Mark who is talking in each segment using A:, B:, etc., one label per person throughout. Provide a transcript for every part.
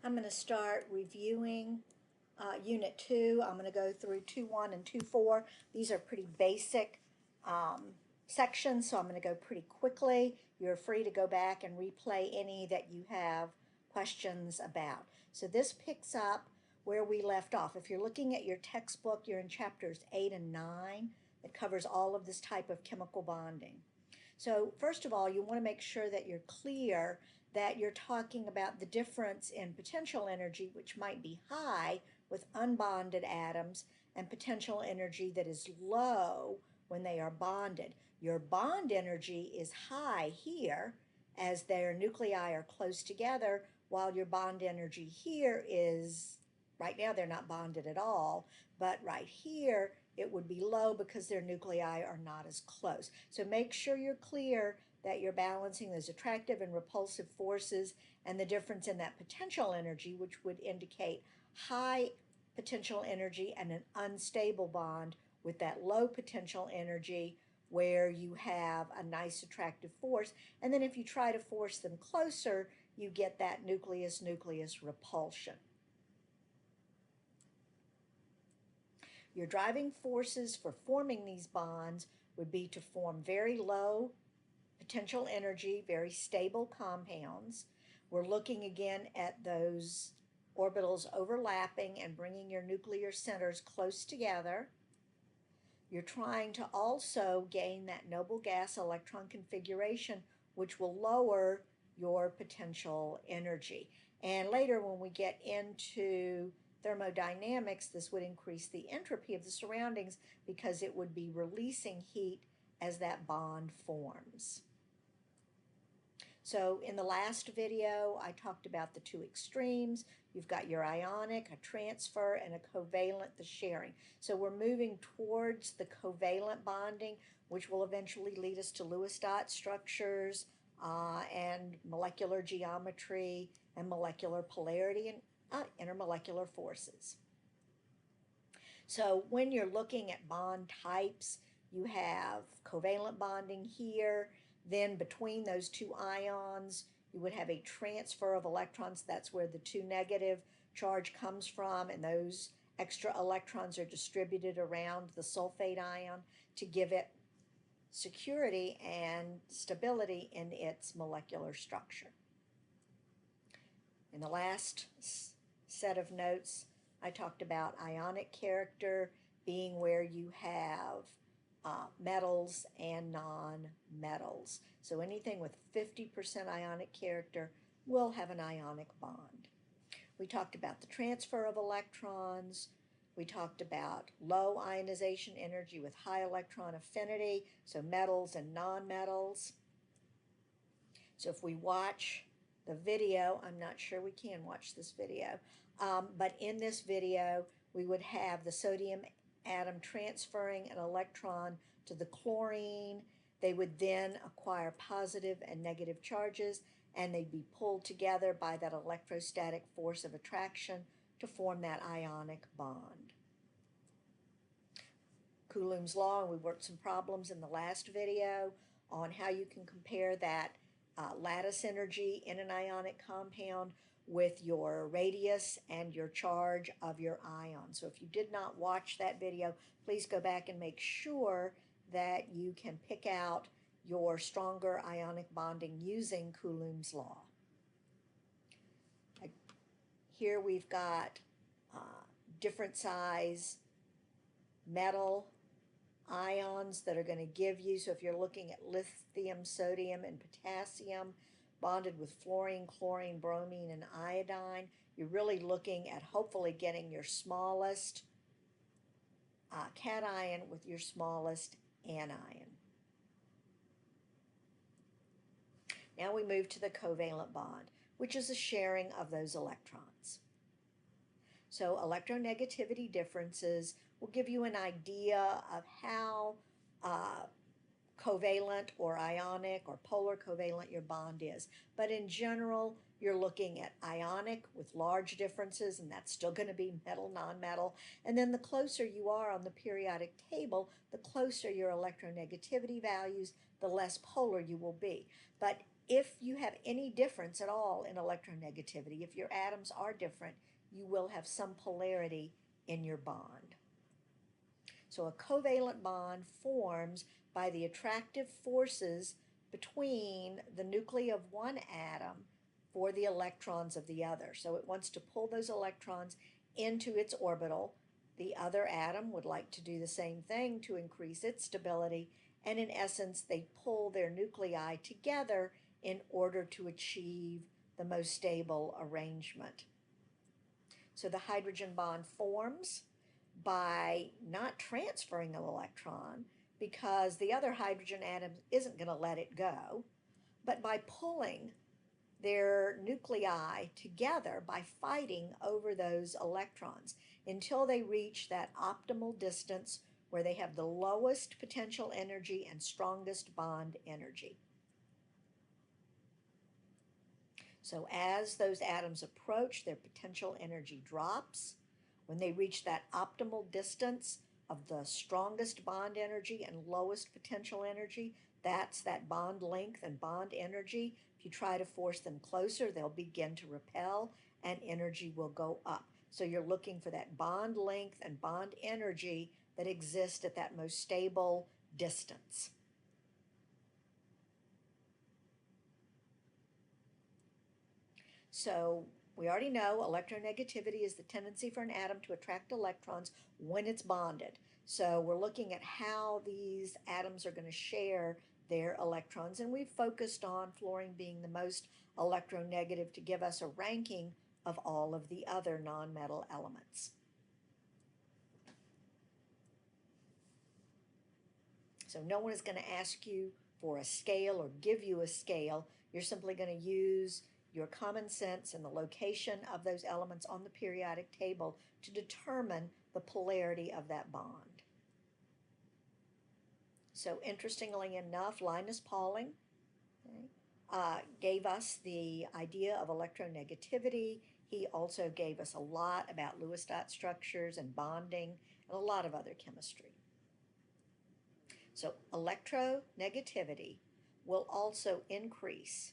A: I'm going to start reviewing Unit 2. I'm going to go through 2.1 and 2.4. These are pretty basic sections, so I'm going to go pretty quickly. You're free to go back and replay any that you have questions about. So this picks up where we left off. If you're looking at your textbook, you're in chapters 8 and 9. That covers all of this type of chemical bonding. So first of all, you want to make sure that you're clear that you're talking about the difference in potential energy, which might be high with unbonded atoms, and potential energy that is low when they are bonded. Your bond energy is high here as their nuclei are close together, while your bond energy here is, right now they're not bonded at all, but right here it would be low because their nuclei are not as close. So make sure you're clear that you're balancing those attractive and repulsive forces and the difference in that potential energy, which would indicate high potential energy and an unstable bond, with that low potential energy where you have a nice attractive force. And then if you try to force them closer, you get that nucleus-nucleus repulsion. Your driving forces for forming these bonds would be to form very low potential energy, very stable compounds. We're looking again at those orbitals overlapping and bringing your nuclear centers close together. You're trying to also gain that noble gas electron configuration, which will lower your potential energy. And later, when we get into thermodynamics, this would increase the entropy of the surroundings because it would be releasing heat as that bond forms. So in the last video, I talked about the two extremes. You've got your ionic, a transfer, and a covalent, the sharing. So we're moving towards the covalent bonding, which will eventually lead us to Lewis dot structures and molecular geometry and molecular polarity and intermolecular forces. So when you're looking at bond types, you have covalent bonding here. Then between those two ions, you would have a transfer of electrons. That's where the 2 negative charge comes from, and those extra electrons are distributed around the sulfate ion to give it security and stability in its molecular structure. In the last set of notes, I talked about ionic character being where you have metals and non-metals. So anything with 50% ionic character will have an ionic bond. We talked about the transfer of electrons. We talked about low ionization energy with high electron affinity, so metals and non-metals. So if we watch the video, I'm not sure we can watch this video, but in this video, we would have the sodium atom transferring an electron to the chlorine. They would then acquire positive and negative charges, and they'd be pulled together by that electrostatic force of attraction to form that ionic bond. Coulomb's law, and we worked some problems in the last video on how you can compare that lattice energy in an ionic compound with your radius and your charge of your ion. So if you did not watch that video, please go back and make sure that you can pick out your stronger ionic bonding using Coulomb's law. Here we've got different size metal ions that are going to give you, so if you're looking at lithium, sodium, and potassium bonded with fluorine, chlorine, bromine, and iodine, you're really looking at hopefully getting your smallest cation with your smallest anion. Now we move to the covalent bond, which is a sharing of those electrons. So electronegativity differences will give you an idea of how covalent or ionic or polar covalent your bond is. But in general, you're looking at ionic with large differences, and that's still going to be metal, non-metal. And then the closer you are on the periodic table, the closer your electronegativity values, the less polar you will be. But If you have any difference at all in electronegativity, if your atoms are different, you will have some polarity in your bond. So a covalent bond forms by the attractive forces between the nuclei of one atom for the electrons of the other. So it wants to pull those electrons into its orbital. The other atom would like to do the same thing to increase its stability, and in essence, they pull their nuclei together in order to achieve the most stable arrangement. So the hydrogen bond forms by not transferring an electron because the other hydrogen atom isn't going to let it go, but by pulling their nuclei together by fighting over those electrons until they reach that optimal distance where they have the lowest potential energy and strongest bond energy. So as those atoms approach, their potential energy drops. When they reach that optimal distance of the strongest bond energy and lowest potential energy, that's that bond length and bond energy. If you try to force them closer, they'll begin to repel and energy will go up. So you're looking for that bond length and bond energy that exist at that most stable distance. So we already know electronegativity is the tendency for an atom to attract electrons when it's bonded. So we're looking at how these atoms are going to share their electrons, and we've focused on fluorine being the most electronegative to give us a ranking of all of the other nonmetal elements. So no one is going to ask you for a scale or give you a scale. You're simply going to use your common sense and the location of those elements on the periodic table to determine the polarity of that bond. So interestingly enough, Linus Pauling gave us the idea of electronegativity. He also gave us a lot about Lewis dot structures and bonding and a lot of other chemistry. So electronegativity will also increase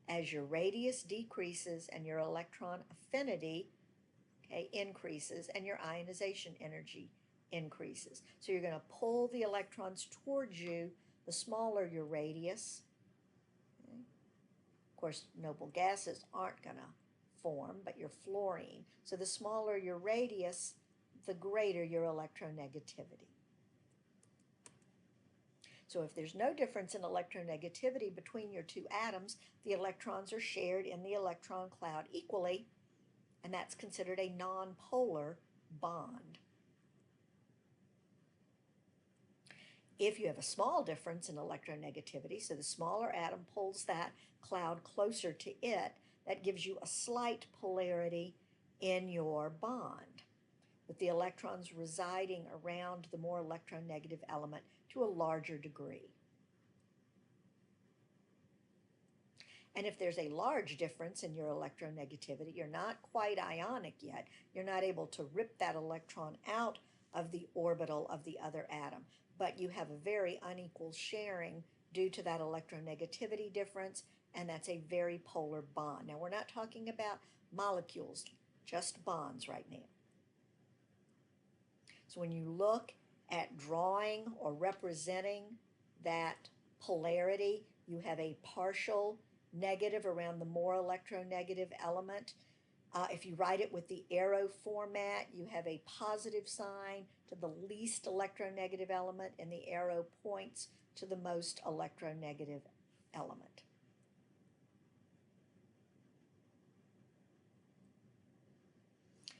A: as your radius decreases and your electron affinity increases and your ionization energy increases. So you're going to pull the electrons towards you the smaller your radius. Okay. Of course, noble gases aren't going to form, but your fluorine. So the smaller your radius, the greater your electronegativity. So if there's no difference in electronegativity between your two atoms, the electrons are shared in the electron cloud equally, and that's considered a nonpolar bond. If you have a small difference in electronegativity, so the smaller atom pulls that cloud closer to it, that gives you a slight polarity in your bond, with the electrons residing around the more electronegative element to a larger degree. And if there's a large difference in your electronegativity, you're not quite ionic yet, you're not able to rip that electron out of the orbital of the other atom, but you have a very unequal sharing due to that electronegativity difference, and that's a very polar bond. Now, we're not talking about molecules, just bonds right now. So when you look at drawing or representing that polarity, you have a partial negative around the more electronegative element. If you write it with the arrow format, you have a positive sign to the least electronegative element, and the arrow points to the most electronegative element.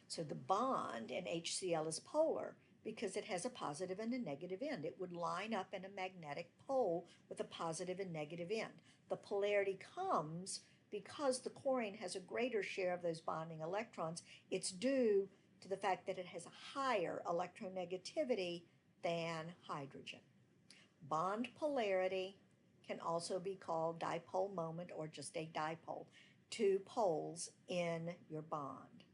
A: So the bond in HCl is polar because it has a positive and a negative end. It would line up in a magnetic pole with a positive and negative end. The polarity comes because the chlorine has a greater share of those bonding electrons. It's due to the fact that it has a higher electronegativity than hydrogen. Bond polarity can also be called dipole moment or just a dipole, two poles in your bond.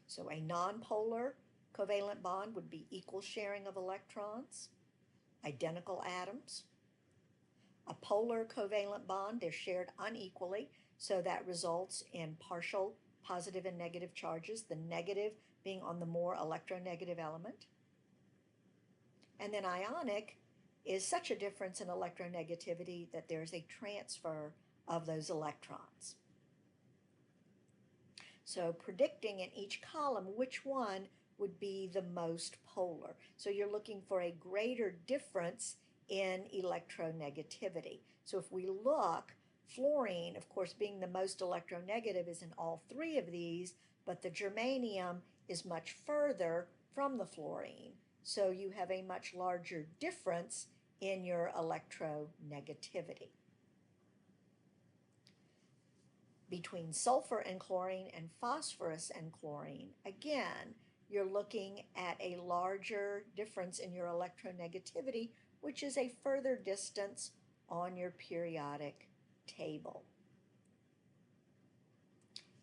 A: So a nonpolar covalent bond would be equal sharing of electrons, identical atoms. A polar covalent bond, they're shared unequally, so that results in partial positive and negative charges, the negative being on the more electronegative element. And then ionic is such a difference in electronegativity that there's a transfer of those electrons. So predicting in each column which one would be the most polar. So you're looking for a greater difference in electronegativity. So if we look, fluorine, of course, being the most electronegative is in all three of these, but the germanium is much further from the fluorine. So you have a much larger difference in your electronegativity. Between sulfur and chlorine and phosphorus and chlorine, again, you're looking at a larger difference in your electronegativity, which is a further distance on your periodic table.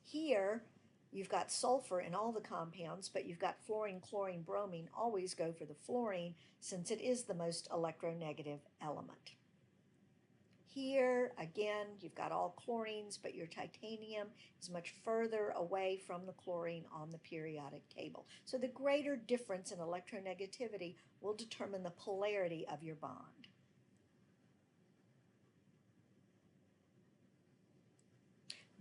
A: Here, you've got sulfur in all the compounds, but you've got fluorine, chlorine, bromine. Always go for the fluorine since it is the most electronegative element. Here, again, you've got all chlorines, but your titanium is much further away from the chlorine on the periodic table. So the greater difference in electronegativity will determine the polarity of your bond.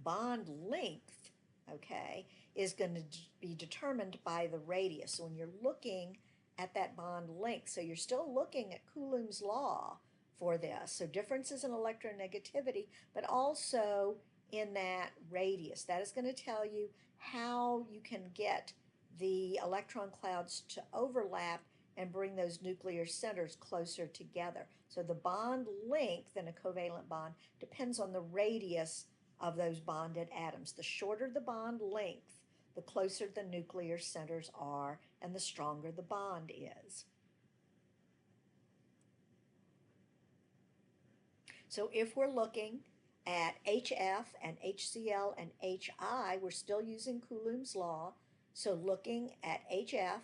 A: Bond length, okay, is going to be determined by the radius. So when you're looking at that bond length, so you're still looking at Coulomb's law for this. So differences in electronegativity, but also in that radius. That is going to tell you how you can get the electron clouds to overlap and bring those nuclear centers closer together. So the bond length in a covalent bond depends on the radius of those bonded atoms. The shorter the bond length, the closer the nuclear centers are, and the stronger the bond is. So if we're looking at HF and HCl and HI, we're still using Coulomb's law. So looking at HF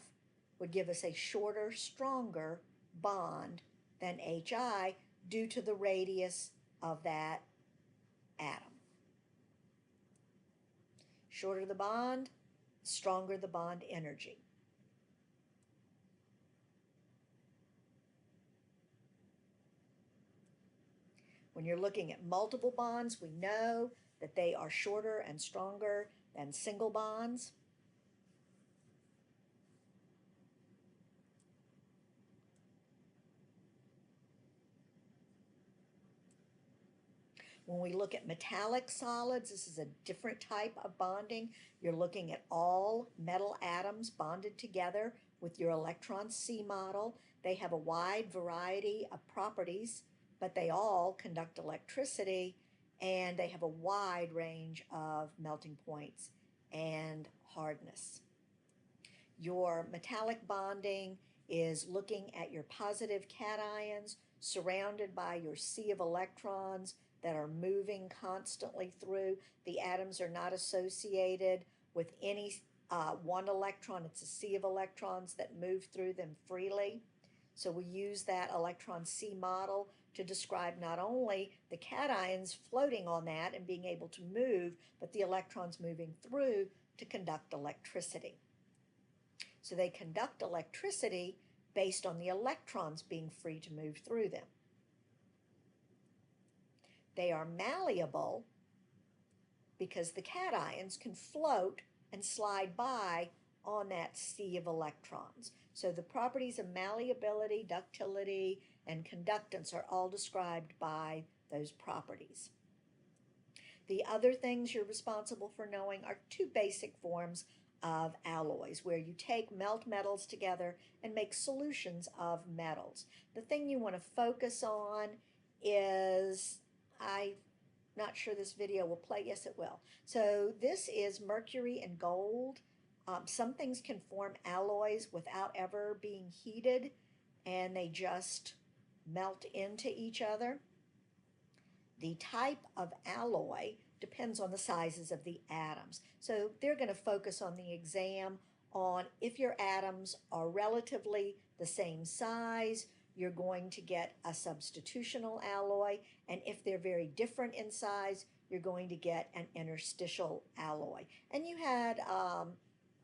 A: would give us a shorter, stronger bond than HI due to the radius of that atom. Shorter the bond, stronger the bond energy. When you're looking at multiple bonds, we know that they are shorter and stronger than single bonds. When we look at metallic solids, this is a different type of bonding. You're looking at all metal atoms bonded together with your electron C model. They have a wide variety of properties, but they all conduct electricity, and they have a wide range of melting points and hardness. Your metallic bonding is looking at your positive cations surrounded by your sea of electrons that are moving constantly through. The atoms are not associated with any one electron. It's a sea of electrons that move through them freely. So we use that electron C model to describe not only the cations floating on that and being able to move, but the electrons moving through to conduct electricity. So they conduct electricity based on the electrons being free to move through them. They are malleable because the cations can float and slide by on that sea of electrons. So the properties of malleability, ductility, and conductance are all described by those properties. The other things you're responsible for knowing are two basic forms of alloys, where you take melt metals together and make solutions of metals. The thing you want to focus on is, I'm not sure this video will play. Yes, it will. So this is mercury and gold. Some things can form alloys without ever being heated, and they just melt into each other. The type of alloy depends on the sizes of the atoms. So they're going to focus on the exam on if your atoms are relatively the same size, you're going to get a substitutional alloy, and if they're very different in size, you're going to get an interstitial alloy. And you had a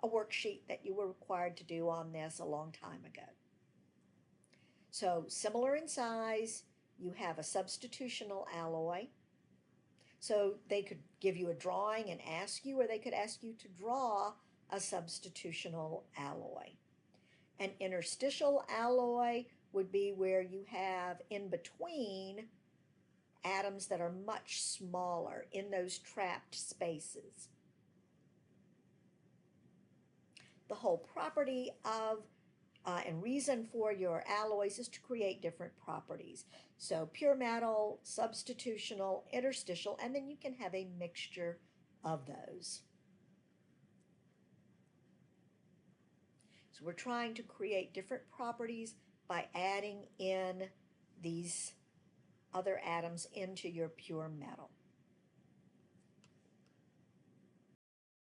A: worksheet that you were required to do on this a long time ago. So similar in size, you have a substitutional alloy. So they could give you a drawing and ask you, or they could ask you to draw a substitutional alloy. An interstitial alloy would be where you have in between atoms that are much smaller in those trapped spaces. The whole property of and reason for your alloys is to create different properties. So pure metal, substitutional, interstitial, and then you can have a mixture of those. So we're trying to create different properties by adding in these other atoms into your pure metal.